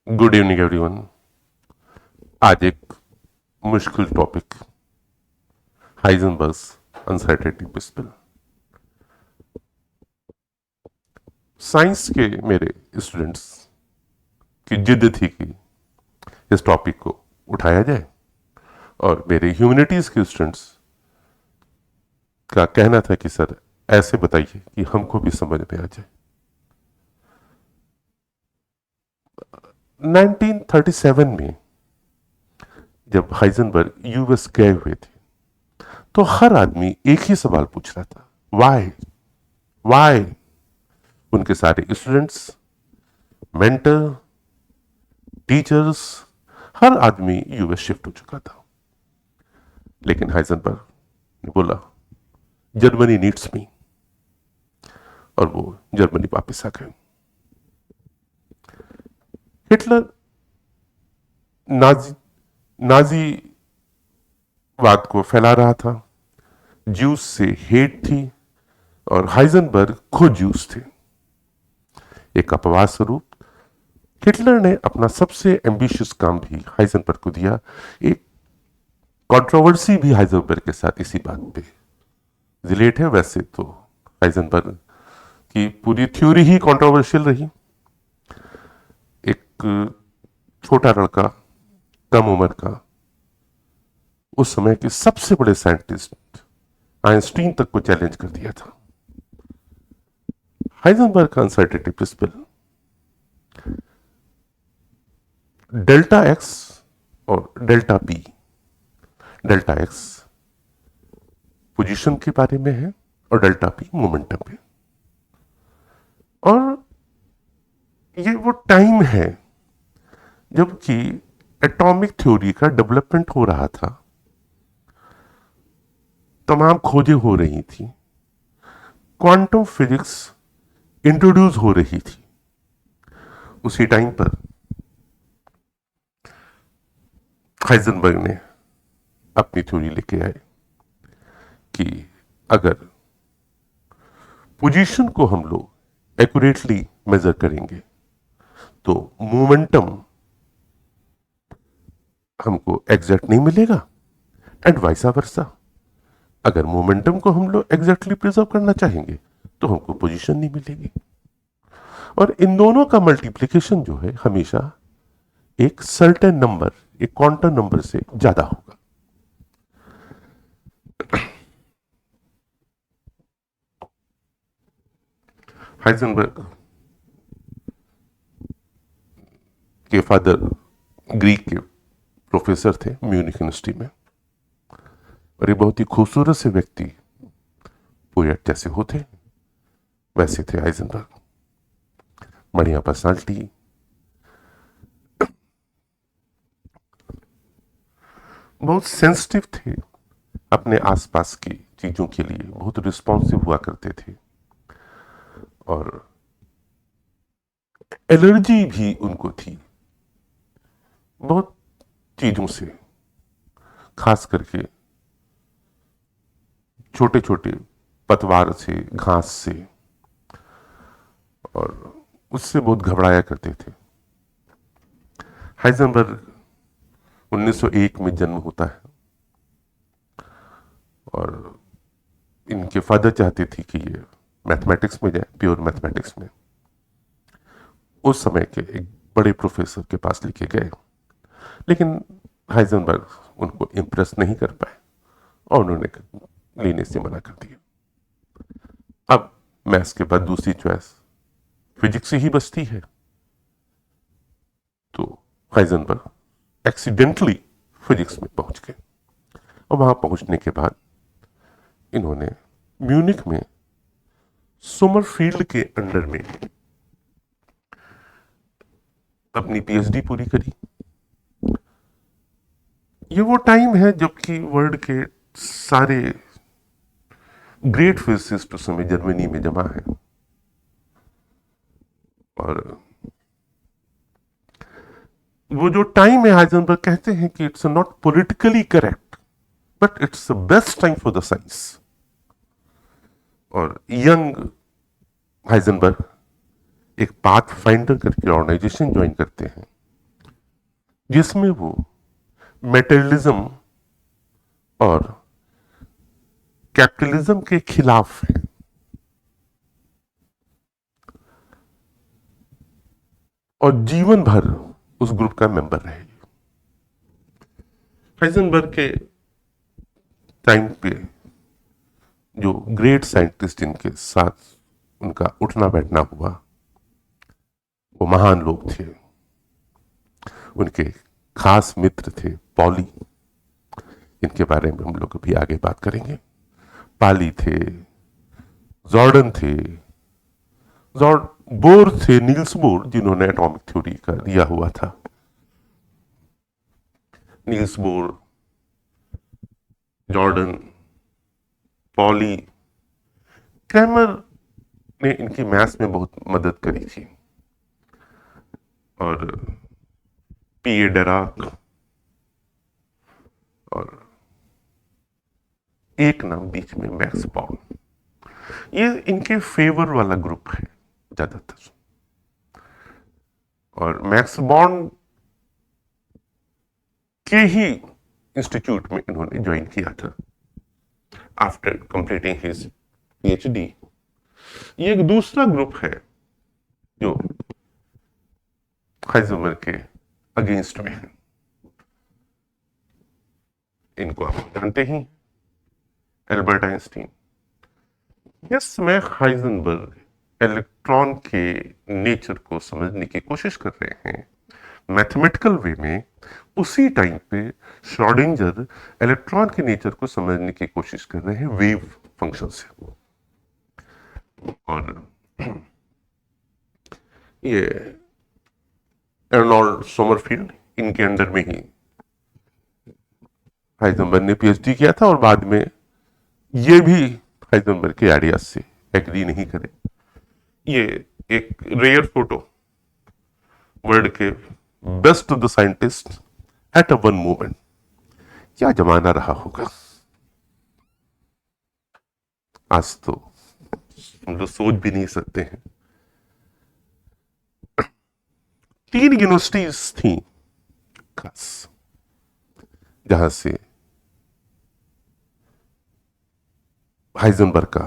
Good evening everyone. आज एक मुश्किल टॉपिक, हाइजेनबर्ग्स अनसर्टेनिटी प्रिंसिपल। साइंस के मेरे स्टूडेंट्स की जिद थी कि इस टॉपिक को उठाया जाए, और मेरे ह्यूमैनिटीज के स्टूडेंट्स का कहना था कि सर ऐसे बताइए कि हमको भी समझ में आ जाए। 1937 में जब हाइजेनबर्ग यूएस गए हुए थे, तो हर आदमी एक ही सवाल पूछ रहा था, वाई वाई। उनके सारे स्टूडेंट्स, मेंटर, टीचर्स, हर आदमी यूएस शिफ्ट हो चुका था। लेकिन हाइजेनबर्ग ने बोला, जर्मनी नीड्स मी, और वो जर्मनी वापस आ गए। हिटलर नाजी नाजीवाद को फैला रहा था, ज्यूस से हेट थी, और हाइजेनबर्ग खुद ज्यूस थे। एक अपवाद स्वरूप हिटलर ने अपना सबसे एम्बिशियस काम भी हाइजेनबर्ग को दिया। एक कंट्रोवर्सी भी हाइजेनबर्ग के साथ इसी बात पे रिलेट है। वैसे तो हाइजेनबर्ग की पूरी थ्योरी ही कंट्रोवर्शियल रही। एक छोटा लड़का, कम उम्र का, उस समय के सबसे बड़े साइंटिस्ट आइंस्टीन तक को चैलेंज कर दिया था। हाइजेनबर्ग का अनसर्टेनिटी प्रिंसिपल डेल्टा एक्स और delta P, delta x position के बारे में है और डेल्टा पी मोमेंटम पे। और ये वो टाइम है जबकि एटॉमिक थ्योरी का डेवलपमेंट हो रहा था, तमाम खोजें हो रही थी, क्वांटम फिजिक्स इंट्रोड्यूस हो रही थी। उसी टाइम पर हाइजेनबर्ग ने अपनी थ्योरी लेके आए कि अगर पोजीशन को हम लोग एक्यूरेटली मेजर करेंगे तो मोमेंटम हमको एग्जैक्ट नहीं मिलेगा, एंड वाइसा वर्सा। अगर मोमेंटम को हम लोग एग्जैक्टली प्रिजर्व करना चाहेंगे तो हमको पोजीशन नहीं मिलेगी। और इन दोनों का मल्टीप्लीकेशन जो है हमेशा एक सर्टेन नंबर, एक क्वांटम नंबर से ज्यादा होगा। हाइजेनबर्ग के फादर ग्रीक के प्रोफेसर थे म्यूनिक यूनिवर्सिटी में, और ये बहुत ही खूबसूरत से व्यक्ति, पोएट जैसे होते वैसे थे हाइजेनबर्ग। बढ़िया पर्सनालिटी, बहुत सेंसिटिव थे, अपने आसपास की चीजों के लिए बहुत रिस्पॉन्सिव हुआ करते थे, और एलर्जी भी उनको थी बहुत चीजों से, खास करके छोटे छोटे पतवार से, घास से, और उससे बहुत घबराया करते थे। हाइजेनबर्ग 1901 में जन्म होता है, और इनके फादर चाहते थे कि ये मैथमेटिक्स में जाए, प्योर मैथमेटिक्स में। उस समय के एक बड़े प्रोफेसर के पास लेके गए, लेकिन हाइजेनबर्ग उनको इम्प्रेस नहीं कर पाए और उन्होंने लेने से मना कर दिया। अब मैथ्स के बाद दूसरी चॉइस फिजिक्स ही बचती है, तो हाइजेनबर्ग एक्सीडेंटली फिजिक्स में पहुंच गए। और वहां पहुंचने के बाद इन्होंने म्यूनिक में सोमरफील्ड के अंडर में अपनी पीएचडी पूरी करी। ये वो टाइम है जबकि वर्ल्ड के सारे ग्रेट फिजिसिस्ट उस समय जर्मनी में जमा है, और वो जो टाइम है, हाइजेनबर्ग कहते हैं कि it's not politically correct but it's the best time for the science. और यंग हाइजेनबर्ग एक पाथ फाइंडर करके ऑर्गेनाइजेशन ज्वाइन करते हैं, जिसमें वो मेटेरियलिज्म और कैपिटलिज्म के खिलाफ है। और जीवन भर उस ग्रुप का मेंबर रहेगी। हाइजेनबर्ग के टाइम पे जो ग्रेट साइंटिस्ट जिनके साथ उनका उठना बैठना हुआ, वो महान लोग थे। उनके खास मित्र थे पॉली, इनके बारे में हम लोग अभी आगे बात करेंगे। पाली थे, जॉर्डन थे, बोर थे, नील्स बोर, जिन्होंने एटॉमिक थ्योरी का दिया हुआ था। Niels Bohr, Jordan, poly, Cramer ने इनकी मैथ्स में बहुत मदद करी थी। और पीए डेराक, और एक नाम बीच में मैक्स बॉर्न। ये इनके फेवर वाला ग्रुप है ज्यादातर। और मैक्स बॉर्न के ही इंस्टीट्यूट में इन्होंने ज्वाइन किया था आफ्टर कंप्लीटिंग हिज पीएचडी। ये एक दूसरा ग्रुप है जो हाइजेनबर्ग के अगेंस्ट में है। इनको आप जानते ही, एल्बर्ट आइंस्टीन। यस, मैं हाइजेनबर्ग इलेक्ट्रॉन के नेचर को समझने की कोशिश कर रहे हैं मैथमेटिकल वे में। उसी टाइम पे श्रोडिंगर इलेक्ट्रॉन के नेचर को समझने की कोशिश कर रहे हैं वेव फंक्शन से। और ये अर्नोल्ड सोमरफील्ड, इनके अंडर में ही हाइजेनबर्ग ने पीएचडी किया था। और बाद में ये भी हाइजेनबर्ग के आइडियाज से एग्री नहीं करे। ये एक रेयर फोटो, वर्ल्ड के best of the scientist at a one moment. क्या जमाना रहा होगा। आज तो हम लोग सोच भी नहीं सकते हैं। 3 यूनिवर्सिटीज थी खास, जहां से हाइजेनबर्ग का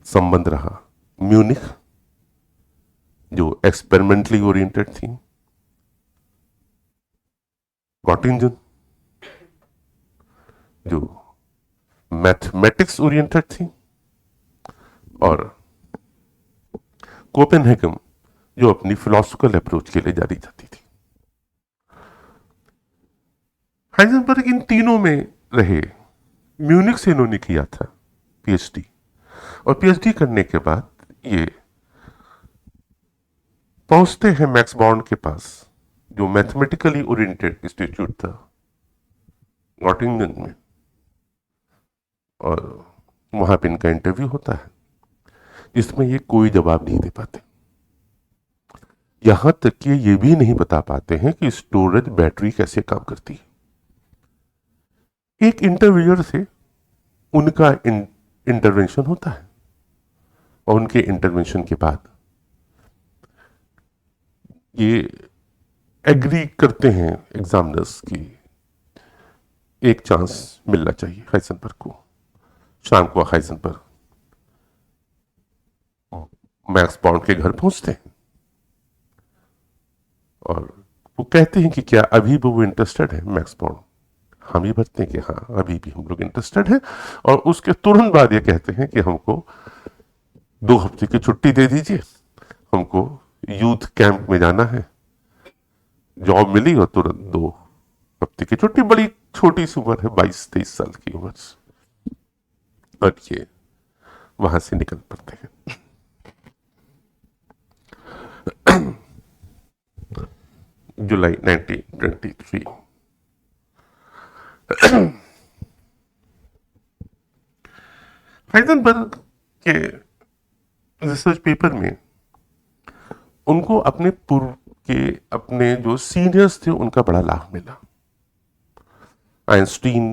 संबंध रहा। म्यूनिख, जो एक्सपेरिमेंटली ओरिएंटेड थी, गॉटिंजन, जो मैथमेटिक्स ओरिएंटेड थी, और कोपेनहेगन, जो अपनी फिलोसफिकल अप्रोच के लिए जानी जाती थी। हाइजेनबर्ग इन तीनों में रहे। म्यूनिख से इन्होंने किया था पीएचडी, और पीएचडी करने के बाद ये पहुंचते हैं मैक्स बॉर्न के पास, जो मैथमेटिकली ओरिएंटेड इंस्टीट्यूट था गॉटिंगन में। और वहां पे इनका इंटरव्यू होता है, जिसमें ये कोई जवाब नहीं दे पाते। यहां तक कि ये भी नहीं बता पाते हैं कि स्टोरेज बैटरी कैसे काम करती है। एक इंटरव्यूअर से उनका इंटरवेंशन होता है, और उनके इंटरवेंशन के बाद ये एग्री करते हैं एग्जामिनर्स की एक चांस मिलना चाहिए हाइजेनबर्ग को। शाम को हाइजेनबर्ग मैक्स बॉर्न के घर पहुंचते हैं, और वो कहते हैं कि क्या अभी भी वो इंटरेस्टेड है। मैक्स बॉर्न हम ही बताते हैं कि हाँ, अभी भी हम लोग इंटरेस्टेड हैं। और उसके तुरंत बाद ये कहते हैं कि हमको 2 हफ्ते की छुट्टी दे दीजिए, हमको यूथ कैंप में जाना है। जॉब मिली और तुरंत 2 हफ्ते की छुट्टी। बड़ी छोटी सी उम्र है, 22-23 साल की उम्र, और ये वहां से निकल पड़ते हैं। जुलाई 1923। हाइजेनबर्ग के रिसर्च पेपर में उनको अपने पूर्व के अपने जो सीनियर्स थे उनका बड़ा लाभ मिला। आइंस्टीन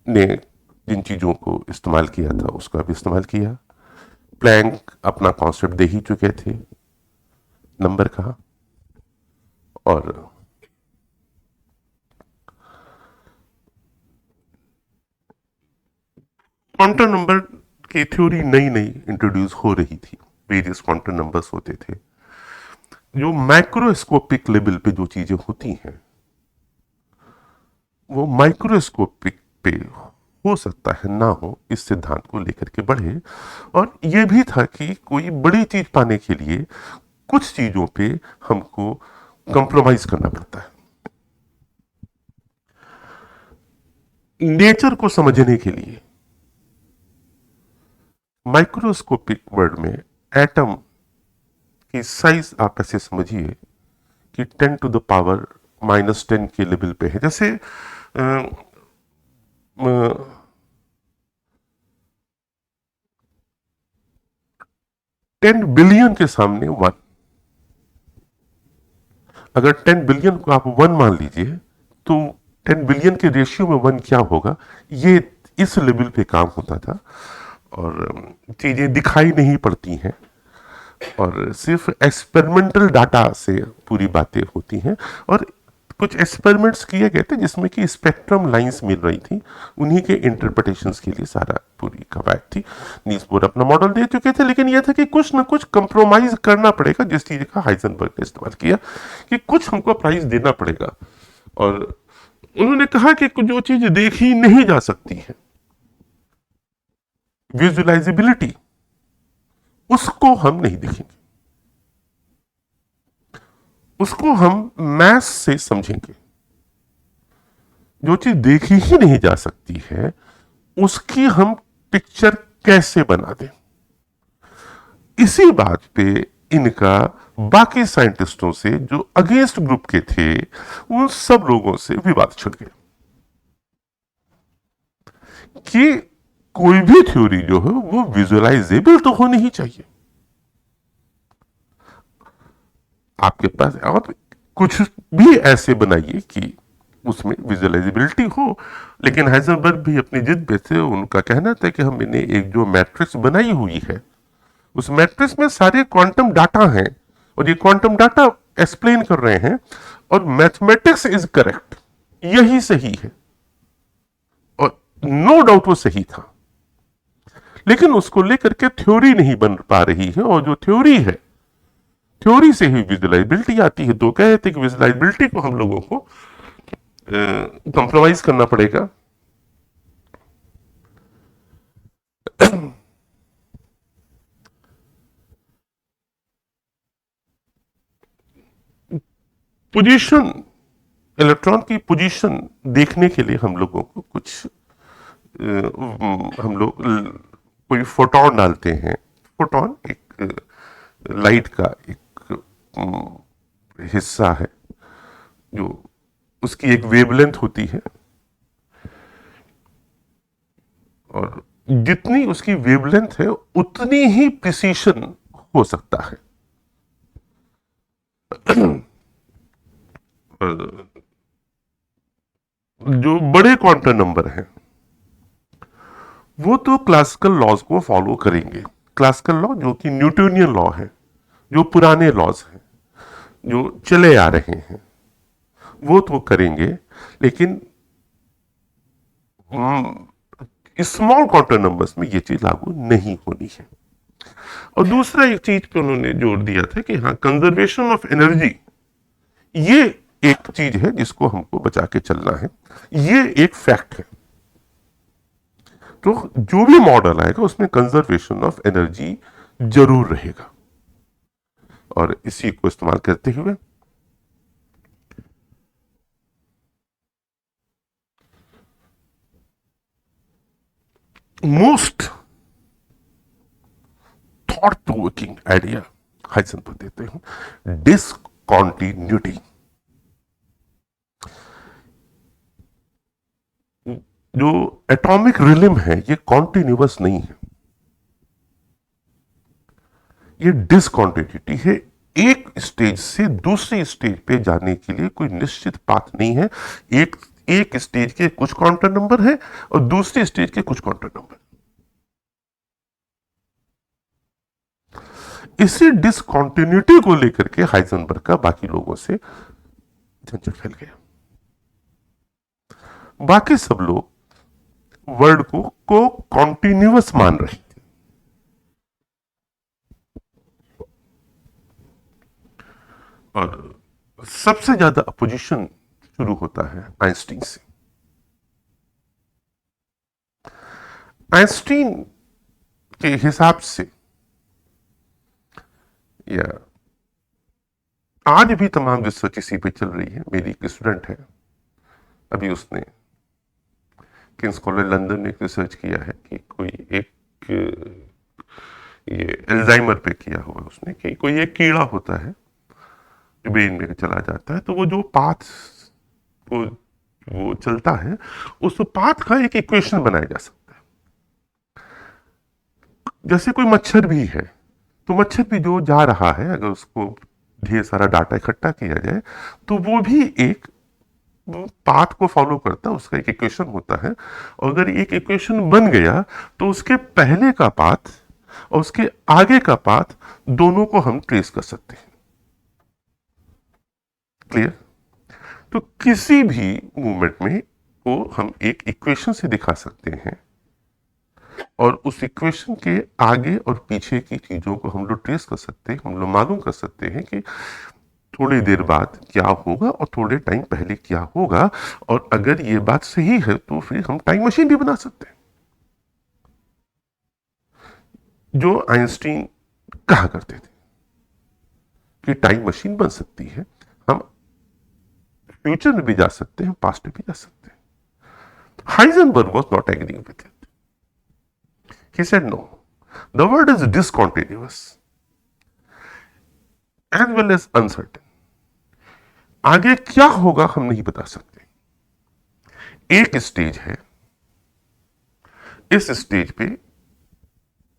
ने जिन चीजों को इस्तेमाल किया था उसका भी इस्तेमाल किया। प्लैंक अपना कॉन्सेप्ट दे ही चुके थे नंबर का, और क्वांटम नंबर की थ्योरी नई नई इंट्रोड्यूस हो रही थी, वेरियस क्वांटम नंबर्स होते थे। जो माइक्रोस्कोपिक लेवल पे जो चीजें होती हैं वो माइक्रोस्कोपिक पे हो सकता है ना हो, इस सिद्धांत को लेकर के बढ़े। और यह भी था कि कोई बड़ी चीज पाने के लिए कुछ चीजों पे हमको कंप्रोमाइज करना पड़ता है। नेचर को समझने के लिए माइक्रोस्कोपिक वर्ड में एटम की साइज आप ऐसे समझिए कि 10⁻⁻10 के लेवल पे है। जैसे 10 बिलियन के सामने 1। अगर 10 बिलियन को आप 1 मान लीजिए तो 10 बिलियन के रेशियो में 1 क्या होगा, ये इस लेवल पे काम होता था। और चीजें दिखाई नहीं पड़ती हैं और सिर्फ एक्सपेरिमेंटल डाटा से पूरी बातें होती हैं। और कुछ एक्सपेरिमेंट्स किए गए थे जिसमें कि स्पेक्ट्रम लाइंस मिल रही थी, उन्हीं के इंटरप्रिटेशंस के लिए सारा पूरी कवायद थी। नील्स बोर अपना मॉडल दे चुके थे, लेकिन यह था कि कुछ ना कुछ कंप्रोमाइज करना पड़ेगा, जिस चीज का हाइजेनबर्ग ने इस्तेमाल किया कि कुछ हमको प्राइस देना पड़ेगा। और उन्होंने कहा कि जो चीज देखी नहीं जा सकती है, विजुअलाइजेबिलिटी, उसको हम नहीं देखेंगे, उसको हम मैथ से समझेंगे। जो चीज देखी ही नहीं जा सकती है उसकी हम पिक्चर कैसे बना दें। इसी बात पे इनका बाकी साइंटिस्टों से जो अगेंस्ट ग्रुप के थे उन सब लोगों से विवाद छिड़ गया कि कोई भी थ्योरी जो है वो विजुअलाइजेबल तो होनी ही चाहिए। आपके पास और कुछ भी ऐसे बनाइए कि उसमें विजुअलाइजेबिलिटी हो। लेकिन हाइजेनबर्ग भी अपनी जिद पे थे, उनका कहना था कि हमने एक जो मैट्रिक्स बनाई हुई है उस मैट्रिक्स में सारे क्वांटम डाटा हैं और ये क्वांटम डाटा एक्सप्लेन कर रहे हैं और मैथमेटिक्स इज करेक्ट, यही सही है। और नो डाउट वो सही था, लेकिन उसको लेकर के थ्योरी नहीं बन पा रही है। और जो थ्योरी है, थ्योरी से ही विजुअलाइजेबिलिटी आती है। तो कहते हैं कि विजुअलाइजेबिलिटी को हम लोगों को कंप्रोमाइज करना पड़ेगा। पोजीशन, इलेक्ट्रॉन की पोजीशन देखने के लिए हम लोगों को कुछ हम लोग कोई फोटोन डालते हैं। फोटोन एक लाइट का एक हिस्सा है जो उसकी एक वेवलेंथ होती है और जितनी उसकी वेवलेंथ है उतनी ही प्रिसीशन हो सकता है। जो बड़े क्वांटम नंबर हैं वो तो क्लासिकल लॉज को फॉलो करेंगे। क्लासिकल लॉ जो कि न्यूटोनियन लॉ है, जो पुराने लॉज हैं जो चले आ रहे हैं वो तो करेंगे। लेकिन स्मॉल क्वांटम नंबर्स में ये चीज लागू नहीं होनी है। और दूसरा एक चीज पे उन्होंने जोर दिया था कि हाँ, कंजर्वेशन ऑफ एनर्जी ये एक चीज है जिसको हमको बचा के चलना है, ये एक फैक्ट है। तो जो भी मॉडल आएगा उसमें कंजर्वेशन ऑफ एनर्जी जरूर रहेगा। और इसी को इस्तेमाल करते हुए most thought provoking idea Heisenberg देते हैं, डिसकॉन्टिन्यूटी। जो एटॉमिक रिलिम है ये कॉन्टिन्यूअस नहीं है, ये डिसकॉन्टिन्यूटी है। एक स्टेज से दूसरी स्टेज पे जाने के लिए कोई निश्चित पाथ नहीं है। एक स्टेज के कुछ क्वांटम नंबर है और दूसरी स्टेज के कुछ क्वांटम नंबर। इसी डिसकॉन्टिन्यूटी को लेकर के हाइजेनबर्ग का बाकी लोगों से झंझट फैल गया। बाकी सब लोग वर्ड को कॉन्टिन्यूअस मान रहे थे। और सबसे ज्यादा अपोजिशन शुरू होता है आइंस्टीन से। आइंस्टीन के हिसाब से, या आज भी तमाम रिसर्च इसी पे चल रही है। मेरी एक स्टूडेंट है, अभी उसने किंग्स कॉलेज लंदन में एक रिसर्च किया है कि कोई एक, ये एल्जाइमर पे किया हुआ उसने, कि कोई एक कीड़ा होता है जो ब्रेन में चला जाता है, तो वो जो पाथ वो चलता है, उस पाथ का एक इक्वेशन बनाया जा सकता है। जैसे कोई मच्छर भी है, तो मच्छर भी जो जा रहा है, अगर उसको ढेर सारा डाटा इकट्ठा किया जाए तो वो भी एक पाथ को फॉलो करता है, उसका एक इक्वेशन होता है। और अगर एक इक्वेशन बन गया तो उसके पहले का पाथ और उसके आगे का पाथ दोनों को हम ट्रेस कर सकते हैं। क्लियर? तो किसी भी मूवमेंट में वो हम एक इक्वेशन से दिखा सकते हैं, और उस इक्वेशन के आगे और पीछे की चीजों को हम लोग ट्रेस कर सकते हैं। हम लोग मालूम कर सकते हैं कि थोड़ी देर बाद क्या होगा और थोड़े टाइम पहले क्या होगा, और अगर ये बात सही है तो फिर हम टाइम मशीन भी बना सकते हैं। जो आइंस्टीन कहा करते थे कि टाइम मशीन बन सकती है, हम फ्यूचर में भी जा सकते हैं, पास्ट में भी जा सकते हैं। Heisenberg was not agreeing with it. He said no. The world is discontinuous as well as uncertain. आगे क्या होगा हम नहीं बता सकते। एक स्टेज है, इस स्टेज पे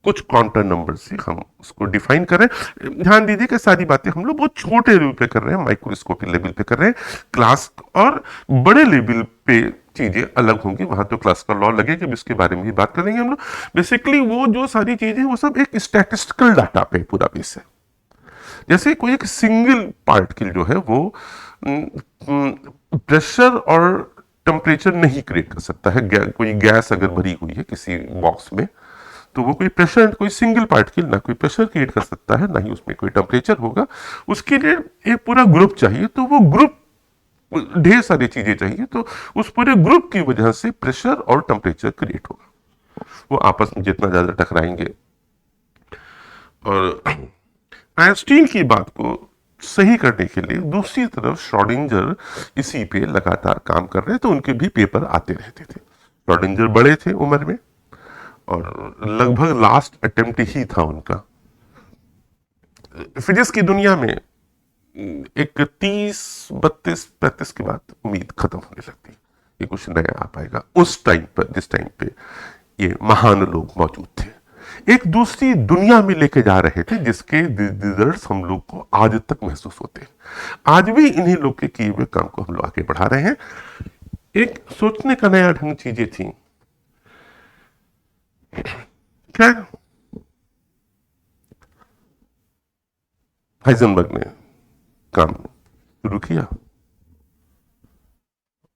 कुछ क्वांटम नंबर से हम उसको डिफाइन कर रहे हैं। ध्यान दीजिए कि सारी बातें हम लोग बहुत छोटे लेवल पे कर रहे हैं, माइक्रोस्कोपिक लेवल पे कर रहे हैं। क्लास और बड़े लेवल पे चीजें अलग होंगी, वहां तो क्लासिकल लॉ लगेगा, इसके बारे में भी बात करेंगे हम लोग। बेसिकली वो जो सारी चीजें वो सब एक स्टैटिस्टिकल डाटा पे पूरा बेस है। जैसे कोई एक सिंगल पार्टिकल जो है वो प्रेशर और टेम्परेचर नहीं क्रिएट कर सकता है। कोई गैस अगर भरी हुई है किसी बॉक्स में, तो वो कोई प्रेशर, कोई सिंगल पार्टिकल ना कोई प्रेशर क्रिएट कर सकता है, ना ही उसमें कोई टेम्परेचर होगा। उसके लिए एक पूरा ग्रुप चाहिए, तो वो ग्रुप, ढेर सारी चीजें चाहिए, तो उस पूरे ग्रुप की वजह से प्रेशर और टेम्परेचर क्रिएट होगा। वो आपस में जितना ज्यादा टकराएंगे। और आइंस्टीन की बात को सही करने के लिए दूसरी तरफ श्रोडिंगर इसी पे लगातार काम कर रहे, तो उनके भी पेपर आते रहते थे। श्रोडिंगर बड़े थे उम्र में, और लगभग लास्ट अटेम्प्ट ही था उनका। फिजिक्स की दुनिया में एक 30, 32, 35 के बाद उम्मीद खत्म होने लगती, ये कुछ नया आ पाएगा। उस टाइम पर, जिस टाइम पे ये महान लोग मौजूद थे, एक दूसरी दुनिया में लेके जा रहे थे, जिसके रिजल्ट्स हम लोग को आज तक महसूस होते हैं। आज भी इन्हीं लोग के किए हुए काम को हम लोग आगे बढ़ा रहे हैं। एक सोचने का नया ढंग चीजें थी। क्या हाइजेनबर्ग ने काम शुरू किया,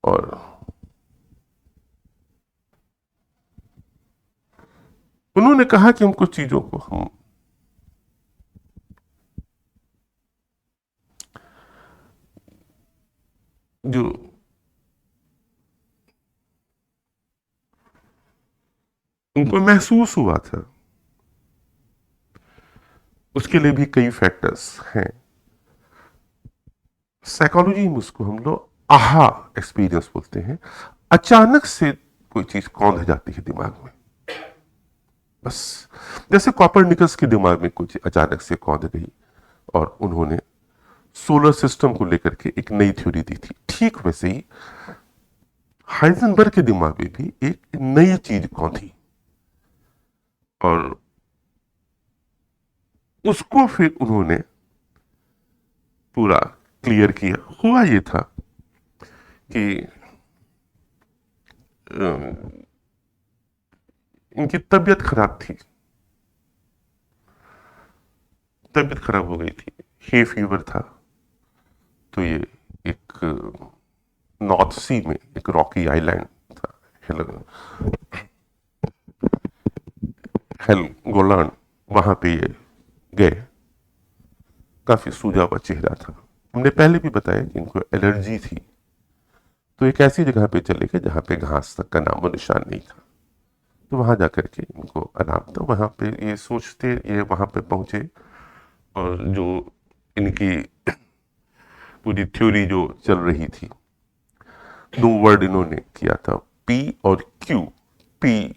और उन्होंने कहा कि हम कुछ चीजों को हम जो उनको महसूस हुआ था, उसके लिए भी कई फैक्टर्स हैं। साइकोलॉजी में उसको हम लोग आहा एक्सपीरियंस बोलते हैं। अचानक से कोई चीज कौंध जाती है दिमाग में, बस जैसे कॉपरनिकस के दिमाग में कुछ अचानक से कौंध गई, और उन्होंने सोलर सिस्टम को लेकर के एक नई थ्योरी दी थी। ठीक वैसे ही हाइजेनबर्ग के दिमाग में भी एक नई चीज कौंधी, और उसको फिर उन्होंने पूरा क्लियर किया। हुआ ये था कि इनकी तबीयत खराब थी, तबीयत खराब हो गई थी, हे फीवर था। तो ये एक नॉर्थ सी में एक रॉकी आइलैंड था, हेलगोलांड, वहां पे ये गए। काफी सूजा हुआ चेहरा था। हमने पहले भी बताया कि इनको एलर्जी थी, तो एक ऐसी जगह पे चले गए जहाँ पे घास तक का नामो निशान नहीं था। तो वहां जाकर के इनको आराम था। वहां पे ये सोचते, ये वहां पे पहुंचे और जो इनकी पूरी थ्योरी जो चल रही थी, दो वर्ड इन्होंने किया था, पी और क्यू। पी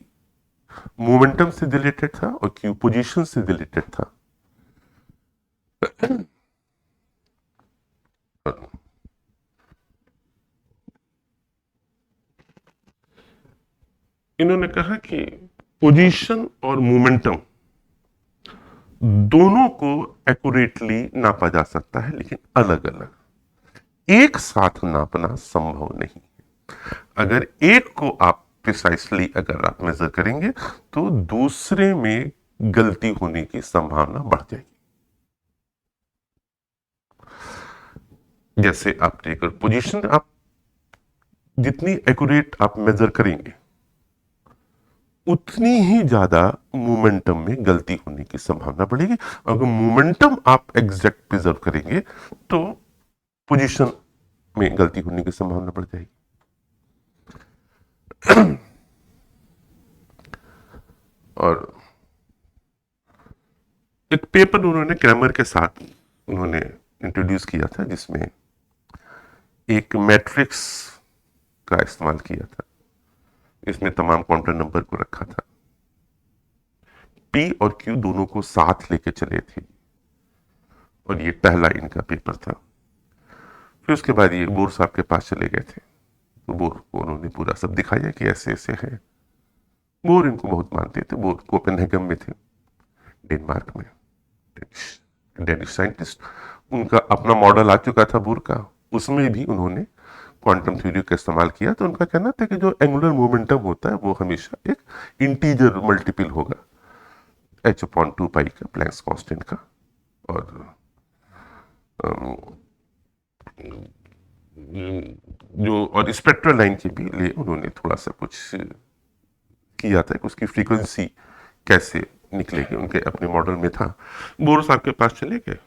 मोमेंटम से रिलेटेड था और क्यू पोजीशन से रिलेटेड था। इन्होंने कहा कि पोजीशन और मोमेंटम दोनों को एक्यूरेटली नापा जा सकता है, लेकिन अलग अलग, एक साथ नापना संभव नहीं। अगर एक को आप प्रिसाइसली अगर आप मेजर करेंगे तो दूसरे में गलती होने की संभावना बढ़ जाएगी। जैसे आपने अगर पोजीशन आप जितनी एक्यूरेट आप मेजर करेंगे, उतनी ही ज्यादा मोमेंटम में गलती होने की संभावना बढ़ेगी। अगर मोमेंटम आप एग्जैक्ट प्रिजर्व करेंगे तो पोजीशन में गलती होने की संभावना बढ़ जाएगी। और एक पेपर उन्होंने क्रैमर के साथ उन्होंने इंट्रोड्यूस किया था, जिसमें एक मैट्रिक्स का इस्तेमाल किया था। इसमें तमाम क्वांटम नंबर को रखा था, पी और क्यू दोनों को साथ लेके चले थे, और ये पहला इनका पेपर था। फिर उसके बाद ये बोर साहब के पास चले गए थे, तो बोर को उन्होंने पूरा सब दिखाया कि ऐसे ऐसे है। बोर इनको बहुत मानते थे। बोर कोपेनहेगन में थे, डेनमार्क में, डेनिश साइंटिस्ट। उनका अपना मॉडल आ चुका था बोर का, उसमें भी उन्होंने क्वांटम थ्योरी का इस्तेमाल किया। तो उनका कहना था कि जो एंगुलर मोमेंटम होता है वो हमेशा एक इंटीजर मल्टीपल होगा h/2 पाई का, प्लैंक्स कांस्टेंट का। और जो और स्पेक्ट्रल लाइन के भी लिए उन्होंने थोड़ा सा कुछ किया था कि उसकी फ्रीक्वेंसी कैसे निकलेगी, उनके अपने मॉडल में था। बोर साहब के पास चले गए,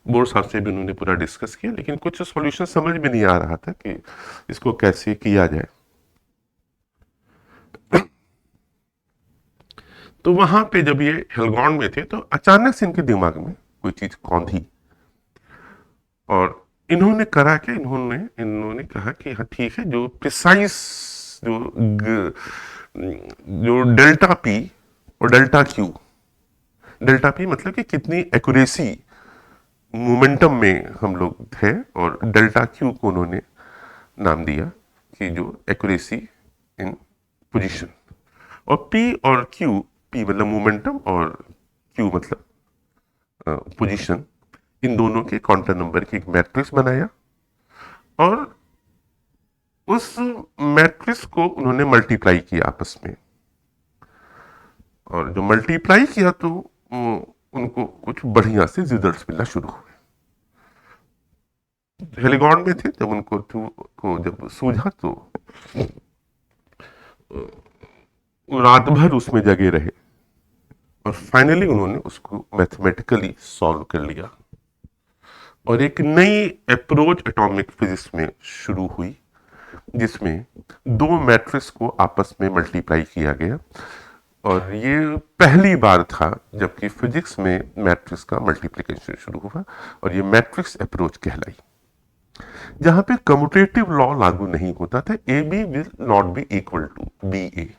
बोर साहब से भी उन्होंने पूरा डिस्कस किया, लेकिन कुछ सॉल्यूशन समझ में नहीं आ रहा था कि इसको कैसे किया जाए। तो वहां पे जब ये हेलगॉन में थे तो अचानक से इनके दिमाग में कोई चीज कौंधी, और इन्होंने करा कि इन्होंने कहा कि हाँ ठीक है, जो प्रिसाइज जो डेल्टा पी और डेल्टा क्यू, डेल्टा पी मतलब कि कितनी एक्यूरेसी मोमेंटम में हम लोग थे, और डेल्टा क्यू को उन्होंने नाम दिया कि जो एक्यूरेसी इन पोजीशन। और पी और क्यू, पी मतलब मोमेंटम और क्यू मतलब पोजीशन, इन दोनों के क्वांटम नंबर की एक मैट्रिक्स बनाया, और उस मैट्रिक्स को उन्होंने मल्टीप्लाई किया आपस में। और जो मल्टीप्लाई किया तो उनको कुछ बढ़िया से रिजल्ट्स मिलना शुरू हुए। हेलीगॉन में थे, जब उनको को जब सूझा तो रात भर उसमें जगे रहे, और फाइनली उन्होंने उसको मैथमेटिकली सॉल्व कर लिया, और एक नई अप्रोच एटॉमिक फिजिक्स में शुरू हुई, जिसमें दो मैट्रिक्स को आपस में मल्टीप्लाई किया गया। और ये पहली बार था जबकि फिजिक्स में मैट्रिक्स का मल्टीप्लिकेशन शुरू हुआ, और ये मैट्रिक्स अप्रोच कहलाई, जहां पे कम्यूटेटिव लॉ लागू नहीं होता था, A B will not be equal to B A.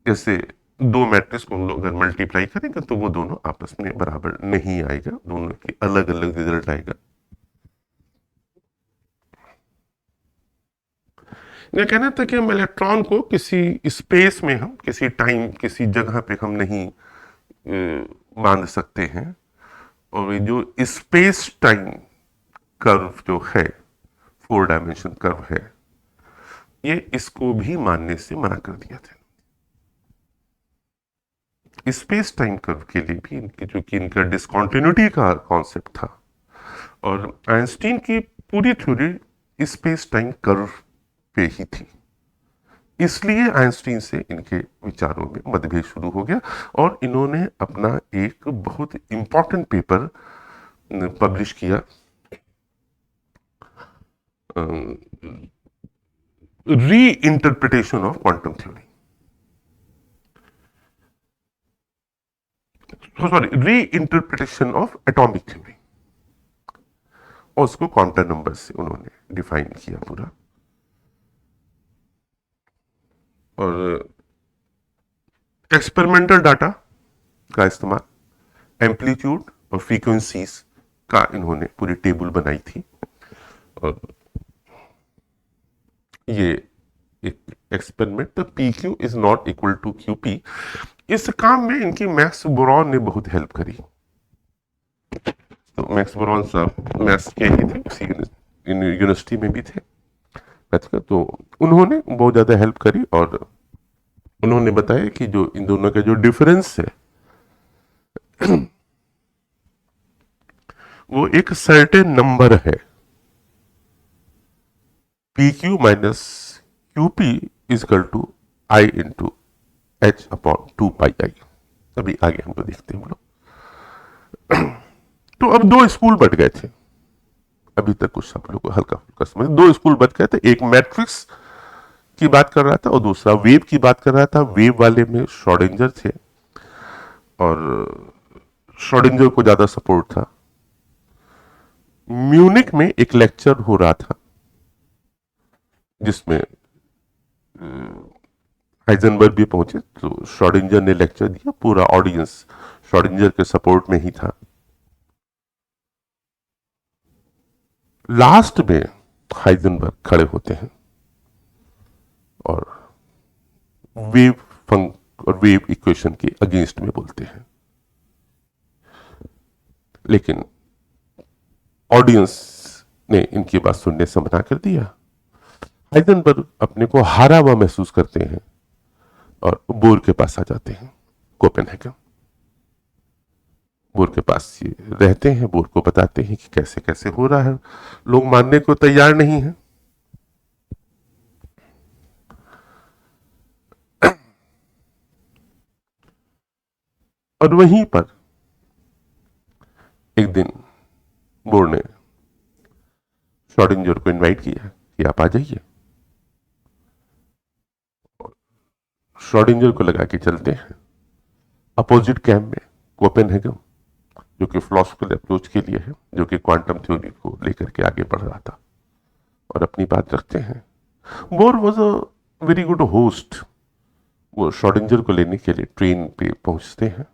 जैसे दो मैट्रिक्स को हम लोग अगर मल्टीप्लाई करेंगे तो वो दोनों आपस में बराबर नहीं आएगा, दोनों की अलग अलग रिजल्ट आएगा। यह कहना था कि हम इलेक्ट्रॉन को किसी स्पेस में, हम किसी टाइम किसी जगह पे हम नहीं बांध सकते हैं, और ये जो स्पेस टाइम कर्व जो है, 4 डायमेंशन कर्व है, ये इसको भी मानने से मना कर दिया था। स्पेस टाइम कर्व के लिए भी इनकी, जो कि इनका डिस्कंटिन्यूटी का कॉन्सेप्ट था, और आइंस्टीन की पूरी थ्योरी स्पेस टाइम कर्व पे ही थी, इसलिए आइंस्टीन से इनके विचारों में मतभेद शुरू हो गया और इन्होंने अपना एक बहुत इंपॉर्टेंट पेपर पब्लिश किया, री interpretation of quantum theory, sorry री इंटरप्रिटेशन ऑफ एटॉमिक थ्योरी, और उसको क्वांटम नंबर से उन्होंने डिफाइन किया पूरा। और एक्सपेरिमेंटल डाटा का इस्तेमाल, एम्पलीट्यूड और फ्रीक्वेंसीज का इन्होंने पूरी टेबल बनाई थी। और ये एक एक्सपेरिमेंट, तो P Q is not equal to Q P, इस काम में इनकी मैक्स बोरॉन ने बहुत हेल्प करी। तो मैक्स बोरॉन साहब मैथ्स के ही थे, उसी यूनिवर्सिटी में भी थे, तो उन्होंने बहुत ज़्यादा हेल्प करी और उन्होंने बताया कि जो इन दोनों का जो डिफरेंस है वो एक सर्टेन नंबर है, P Q minus Q P is equal to I into H upon 2 pi I. अभी आगे हमको देखते हैं हम लोग। तो अब दो स्कूल बट गए थे, अभी तक कुछ आप लोग को हल्का फुल्का समझ, दो स्कूल बच गए थे, एक मैट्रिक्स की बात कर रहा था और दूसरा वेव की बात कर रहा था। वेव वाले में श्रोडिंगर थे और श्रोडिंगर को ज्यादा सपोर्ट था। म्यूनिक में एक लेक्चर हो रहा था जिसमें हाइजेनबर्ग भी पहुंचे, तो श्रोडिंगर ने लेक्चर दिया, पूरा ऑडियंस श्रोडिंगर के सपोर्ट में ही था। लास्ट में हाइजेनबर्ग खड़े होते हैं और वेव फंक और वेव इक्वेशन के अगेंस्ट में बोलते हैं, लेकिन ऑडियंस ने इनकी बात सुनने से मना कर दिया। हाइजेनबर्ग अपने को हारा हुआ महसूस करते हैं और बोर के पास आ जाते हैं, कोपेनहेगन। बोर के पास ये रहते हैं, बोर को बताते हैं कि कैसे कैसे हो रहा है, लोग मानने को तैयार नहीं है। और वहीं पर एक दिन बोर ने श्रोडिंगर को इनवाइट किया कि आप आ जाइए। श्रोडिंगर को लगा कि चलते हैं। अपोजिट कैंप में कोपेनहेगन, जो कि फिलोसफिकल अप्रोच के लिए है, जो कि क्वांटम थ्योरी को लेकर के आगे बढ़ रहा था, और अपनी बात रखते हैं। Bore was a very good host. वो श्रोडिंगर को लेने के लिए ट्रेन पे पहुंचते हैं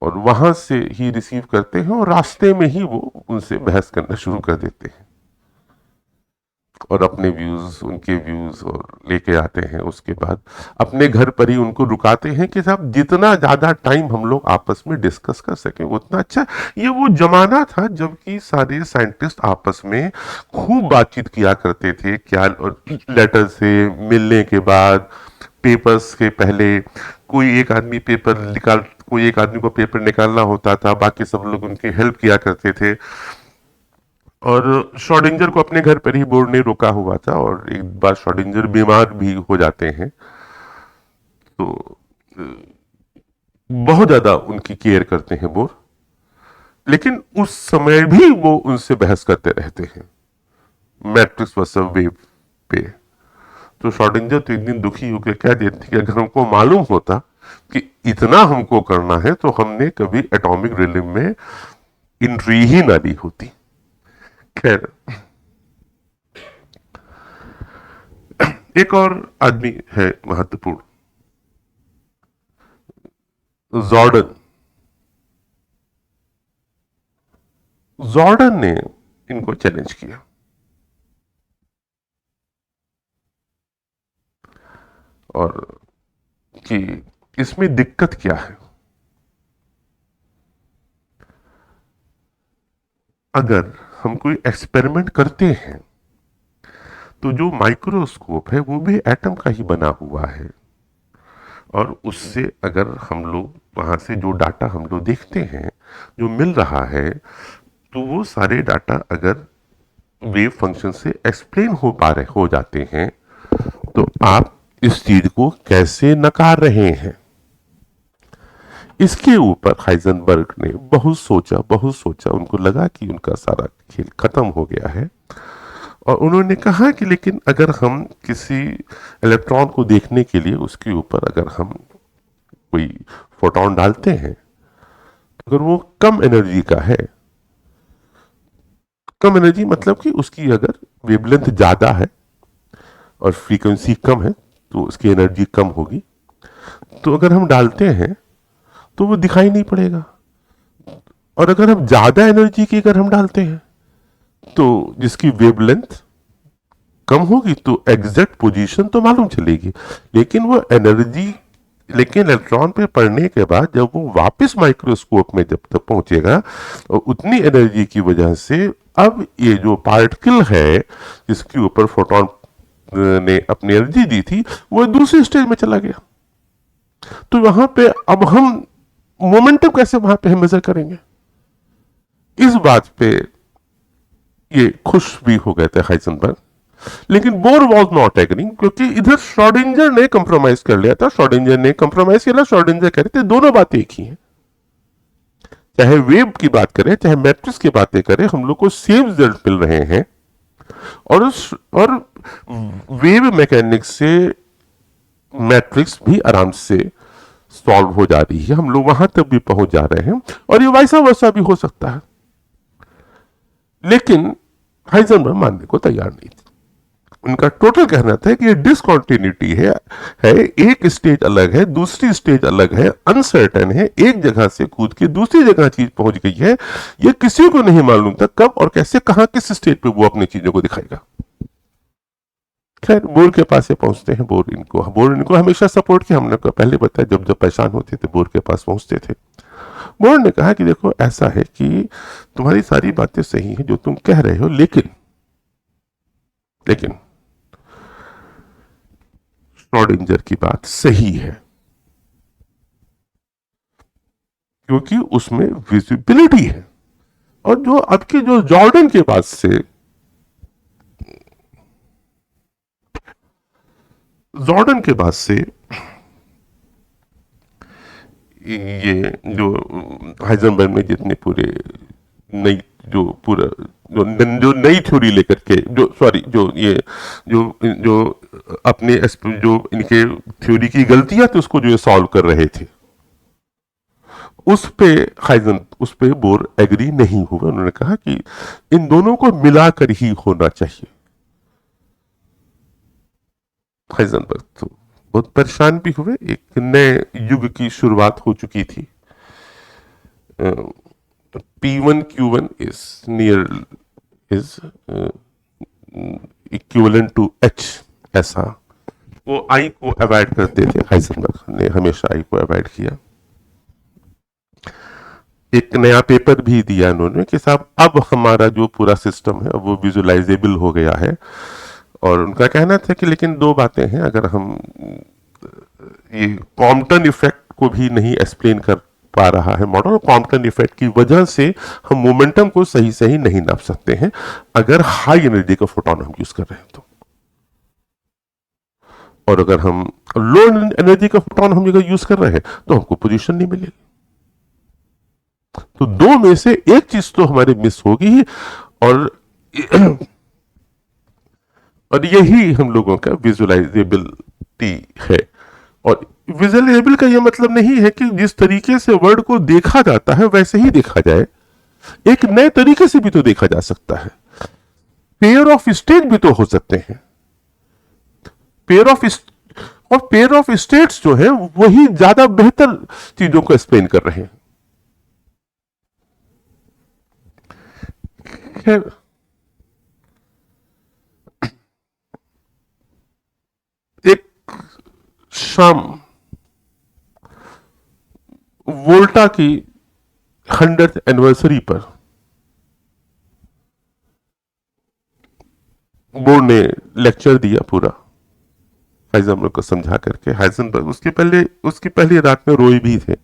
और वहां से ही रिसीव करते हैं और रास्ते में ही वो उनसे बहस करना शुरू कर देते हैं और अपने व्यूज, उनके व्यूज और लेके आते हैं। उसके बाद अपने घर पर ही उनको रुकाते हैं कि साहब जितना ज्यादा टाइम हम लोग आपस में डिस्कस कर सके उतना अच्छा। ये वो जमाना था जबकि सारे साइंटिस्ट आपस में खूब बातचीत किया करते थे, क्या लेटर से मिलने के बाद, पेपर्स के पहले, कोई एक आदमी पेपर निकाल, कोई एक आदमी को पेपर निकालना होता था, बाकी सब लोग उनकी हेल्प किया करते थे। और श्रोडिंगर को अपने घर पर ही बोर ने रोका हुआ था और एक बार श्रोडिंगर बीमार भी हो जाते हैं, तो बहुत ज्यादा उनकी केयर करते हैं बोर, लेकिन उस समय भी वो उनसे बहस करते रहते हैं मैट्रिक्स वर्सेस वेव पे। तो श्रोडिंगर तो एक दिन दुखी होकर कह देते कि अगर हमको मालूम होता कि इतना हमको करना है तो हमने कभी एटॉमिक रिलिम में एंट्री ही ना ली होती। खैर, एक और आदमी है महत्वपूर्ण, जॉर्डन। जॉर्डन ने इनको चैलेंज किया और कि इसमें दिक्कत क्या है। अगर हम कोई एक्सपेरिमेंट करते हैं तो जो माइक्रोस्कोप है वो भी एटम का ही बना हुआ है, और उससे अगर हम लोग वहां से जो डाटा हम लोग देखते हैं, जो मिल रहा है, तो वो सारे डाटा अगर वेव फंक्शन से एक्सप्लेन हो जाते हैं, तो आप इस चीज को कैसे नकार रहे हैं? इसके ऊपर हाइजेनबर्ग ने बहुत सोचा, उनको लगा कि उनका सारा खेल खत्म हो गया है, और उन्होंने कहा कि लेकिन अगर हम किसी इलेक्ट्रॉन को देखने के लिए उसके ऊपर अगर हम कोई फोटोन डालते हैं, अगर वो कम एनर्जी का है, कम एनर्जी मतलब कि उसकी अगर वेवलेंथ ज्यादा है और फ्रीक्वेंसी कम है, तो उसकी एनर्जी कम होगी, तो अगर हम डालते हैं तो वो दिखाई नहीं पड़ेगा। और अगर हम ज्यादा एनर्जी की अगर हम डालते हैं, तो जिसकी वेवलेंथ कम होगी, तो एग्जैक्ट पोजीशन तो मालूम चलेगी, लेकिन वो एनर्जी, लेकिन इलेक्ट्रॉन पे पड़ने के बाद जब वो वापस माइक्रोस्कोप में जब तक पहुंचेगा, और उतनी एनर्जी की वजह से अब ये जो पार्टिकल है जिसके ऊपर फोटोन ने अपनी एनर्जी दी थी, वो दूसरे स्टेज में चला गया। तो वहां पे अब हम मोमेंटम कैसे वहां पे हम मेजर करेंगे? इस बात पे ये खुश भी हो गए थे हाइजेनबर्ग, लेकिन बोर वॉज नॉट एग्रीइंग, क्योंकि इधर श्रोडिंगर ने कंप्रोमाइज कर लिया था। श्रोडिंगर ने कंप्रोमाइज किया, श्रोडिंगर कह रहे थे दोनों बातें एक ही हैं, चाहे वेव की बात करें चाहे मैट्रिक्स की बातें करें, हम लोग को सेम रिजल्ट मिल रहे हैं, और वेव मैकेनिक्स से मैट्रिक्स भी आराम से सॉल्व हो जा रही है, हम लोग वहां तक भी पहुंच जा रहे हैं, और ये वैसा वैसा भी हो सकता है। लेकिन हाइजेनबर्ग मानने को तैयार नहीं थे। उनका टोटल कहना था कि ये डिसकॉन्टिन्यूटी है, एक स्टेज अलग है, दूसरी स्टेज अलग है, अनसर्टेन है, एक जगह से कूद के दूसरी जगह चीज पहुंच गई है, ये किसी को नहीं मालूम था कब और कैसे कहां किस स्टेज पे वो अपनी चीजों को दिखाएगा। खैर बोर के पास से पहुंचते हैं। बोर इनको हमेशा सपोर्ट किया, हमने पहले बताया, जब जब परेशान होते थे बोर के पास पहुंचते थे। बोर ने कहा कि देखो ऐसा है कि तुम्हारी सारी बातें सही हैं जो तुम कह रहे हो, लेकिन श्रोडिंगर की बात सही है, क्योंकि उसमें विजिबिलिटी है। और जो अब की जो जॉर्डन के बाद से ये जो हाइजेनबर्ग में जितने पूरे नई जो पूरा जो नई थ्योरी लेकर के जो अपने जो इनके थ्योरी की गलतियां थी उसको जो ये सॉल्व कर रहे थे, उस पे बोर एग्री नहीं हुआ। उन्होंने कहा कि इन दोनों को मिलाकर ही होना चाहिए। हाइजेनबर्ग तो बहुत परेशान भी हुए, एक नए युग की शुरुआत हो चुकी थी। P1 Q1 is equivalent to H, ऐसा वो आई को अवॉइड करते थे। हाइजेनबर्ग ने हमेशा आई को अवॉइड किया। एक नया पेपर भी दिया उन्होंने कि साहब अब हमारा जो पूरा सिस्टम है वो विजुलाइजेबल हो गया है, और उनका कहना था कि लेकिन दो बातें हैं, अगर हम ये कॉम्पटन इफेक्ट को भी नहीं एक्सप्लेन कर पा रहा है मॉडल, कॉम्पटन इफेक्ट की वजह से हम मोमेंटम को सही सही नहीं नाप सकते हैं अगर हाई एनर्जी का फोटोन हम यूज कर रहे हैं तो, और अगर हम लो एनर्जी का फोटोन हम अगर यूज कर रहे हैं तो हमको पोजीशन नहीं मिलेगी। तो दो में से एक चीज तो हमारे मिस होगी ही, और यही हम लोगों का विजुअलाइजेबिलिटी है। और विजुअलाइजेबल का यह मतलब नहीं है कि जिस तरीके से वर्ड को देखा जाता है वैसे ही देखा जाए, एक नए तरीके से भी तो देखा जा सकता है। पेयर ऑफ स्टेट भी तो हो सकते हैं। पेयर ऑफ स्टेट्स जो है वही ज्यादा बेहतर चीजों को एक्सप्लेन कर रहे हैं। एक शाम वोल्टा की 100th एनिवर्सरी पर बोर्ड ने लेक्चर दिया पूरा हाइजेनबर्ग को समझा करके। हाइजेनबर्ग उसकी पहली रात में रोए भी थे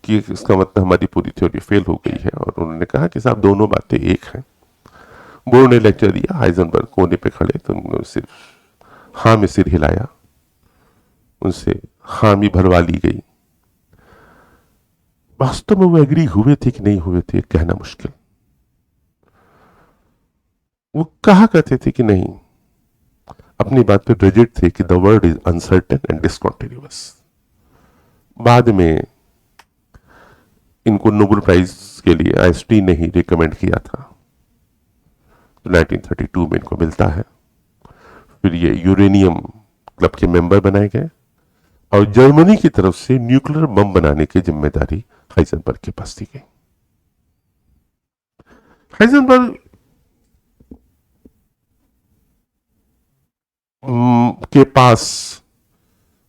कि इसका मतलब हमारी पूरी थ्योरी फेल हो गई है। और उन्होंने कहा कि साहब दोनों बातें एक हैं। बोर ने लेक्चर दिया, हाइजेनबर्ग कोने पे खड़े, तो उन्होंने सिर्फ हाँ में सिर हिलाया, उनसे हामी भरवा ली गई। वास्तव में वो एग्री हुए थे कि नहीं हुए थे कहना मुश्किल। वो कहा करते थे कि नहीं, अपनी बात पे रिजिड थे कि the world is uncertain and discontinuous. बाद में इनको नोबेल प्राइज के लिए आइंस्टीन ने ही रिकमेंड किया था, तो 1932 में इनको मिलता है। फिर ये यूरेनियम क्लब के मेंबर बनाए गए और जर्मनी की तरफ से न्यूक्लियर बम बनाने की जिम्मेदारी हाइजेनबर्ग के पास दी गई। हाइजेनबर्ग के पास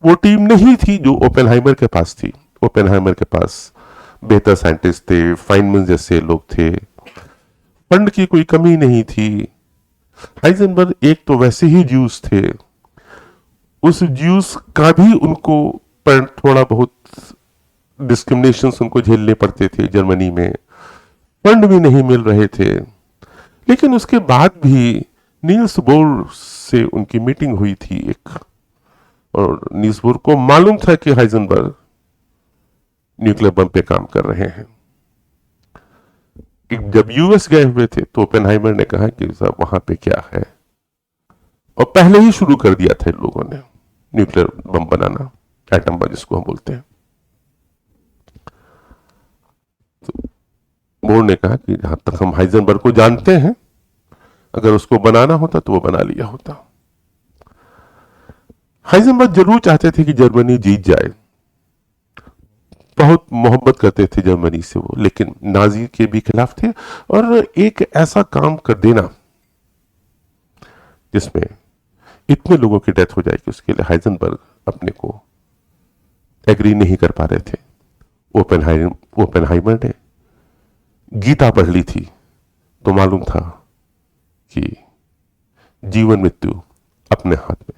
वो टीम नहीं थी जो ओपेनहाइमर के पास थी। ओपेनहाइमर के पास बेहतर साइंटिस्ट थे, फाइनमैन जैसे लोग थे, फंड की कोई कमी नहीं थी। हाइजेनबर्ग एक तो वैसे ही ज्यूस थे, उस ज्यूस का भी उनको पर थोड़ा बहुत डिस्क्रिमिनेशन उनको झेलने पड़ते थे। जर्मनी में फंड भी नहीं मिल रहे थे, लेकिन उसके बाद भी नील्स बोर से उनकी मीटिंग हुई थी एक, और नील्स बोर को मालूम था कि हाइजेनबर्ग न्यूक्लियर बम पे काम कर रहे हैं। जब यूएस गए हुए थे तो ओपेनहाइमर ने कहा कि साहब वहां पे क्या है, और पहले ही शुरू कर दिया था इन लोगों ने न्यूक्लियर बम बनाना, एटम बम जिसको हम बोलते हैं। तो बोर ने कहा कि जहां तक हम हाइजेनबर्ग को जानते हैं, अगर उसको बनाना होता तो वो बना लिया होता। हाइजेनबर्ग जरूर चाहते थे कि जर्मनी जीत जाए, बहुत मोहब्बत करते थे जर्मनी से वो, लेकिन नाजी के भी खिलाफ थे। और एक ऐसा काम कर देना जिसमें इतने लोगों की डेथ हो जाएगी, उसके लिए हाइजेनबर्ग अपने को एग्री नहीं कर पा रहे थे। ओपेनहाइमर ने गीता पढ़ ली थी, तो मालूम था कि जीवन मृत्यु अपने हाथ में